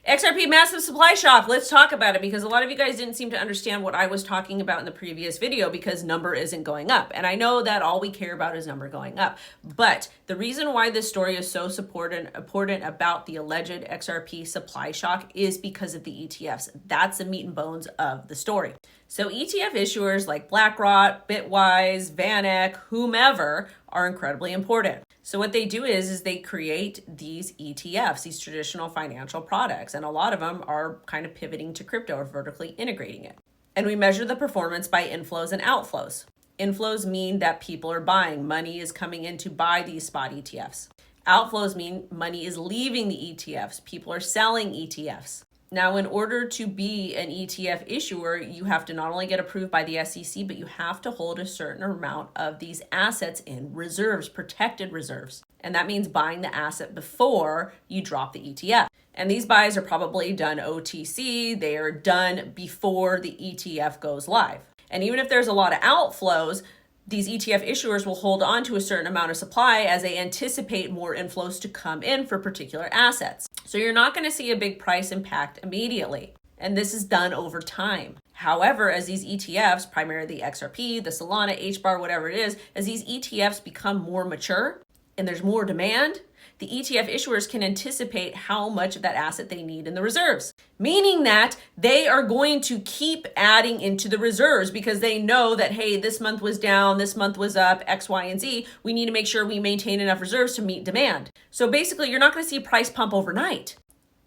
XRP massive supply shock. Let's talk about it because a lot of you guys didn't seem to understand what I was talking about in the previous video because number isn't going up. And I know that all we care about is number going up. But the reason why this story is so important about the alleged XRP supply shock is because of the ETFs. That's the meat and bones of the story. So ETF issuers like BlackRock, Bitwise, VanEck, whomever are incredibly important. So what they do is they create these ETFs, these traditional financial products, and a lot of them are kind of pivoting to crypto or vertically integrating it. And we measure the performance by inflows and outflows. Inflows mean that people are buying, money is coming in to buy these spot ETFs. Outflows mean money is leaving the ETFs, people are selling ETFs. Now, in order to be an ETF issuer, you have to not only get approved by the SEC, but you have to hold a certain amount of these assets in reserves, protected reserves. And that means buying the asset before you drop the ETF. And these buys are probably done OTC. They are done before the ETF goes live. And even if there's a lot of outflows, these ETF issuers will hold on to a certain amount of supply as they anticipate more inflows to come in for particular assets. So you're not going to see a big price impact immediately. And this is done over time. However, as these ETFs, primarily the XRP, the Solana, HBAR, whatever it is, as these ETFs become more mature and there's more demand, the ETF issuers can anticipate how much of that asset they need in the reserves, meaning that they are going to keep adding into the reserves because they know that, hey, this month was down, this month was up, X, Y, and Z. We need to make sure we maintain enough reserves to meet demand. So basically, you're not going to see a price pump overnight.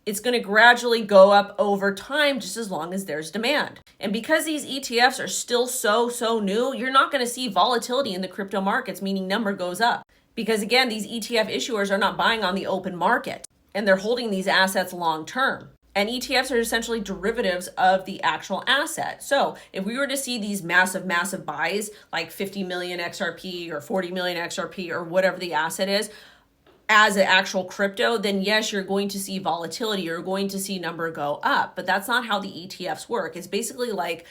It's going to gradually go up over time just as long as there's demand. And because these ETFs are still so new, you're not going to see volatility in the crypto markets, meaning number goes up. Because again, these ETF issuers are not buying on the open market and they're holding these assets long term. And ETFs are essentially derivatives of the actual asset. So if we were to see these massive buys, like 50 million XRP or 40 million XRP or whatever the asset is, as an actual crypto, then yes, you're going to see volatility. You're going to see number go up, but that's not how the ETFs work. It's basically like,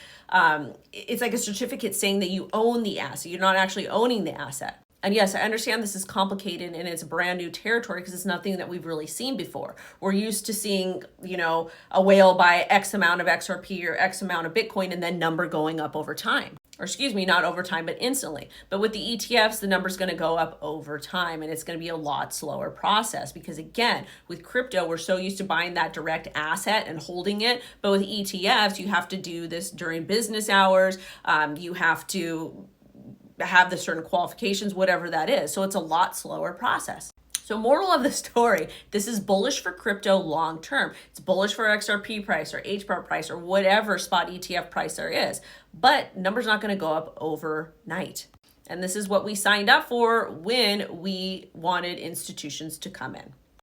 it's like a certificate saying that you own the asset. You're not actually owning the asset. And yes, I understand this is complicated and it's brand new territory because it's nothing that we've really seen before. We're used to seeing, a whale buy X amount of XRP or X amount of Bitcoin and then number going up over time. Or excuse me, not over time, but instantly. But with the ETFs, the number's going to go up over time and it's going to be a lot slower process because again, with crypto, we're so used to buying that direct asset and holding it. But with ETFs, you have to do this during business hours. You have to have the certain qualifications, whatever that is. So it's a lot slower process. So moral of the story, this is bullish for crypto long term. It's bullish for XRP price or HBAR price or whatever spot ETF price there is. But number's not going to go up overnight. And this is what we signed up for when we wanted institutions to come in.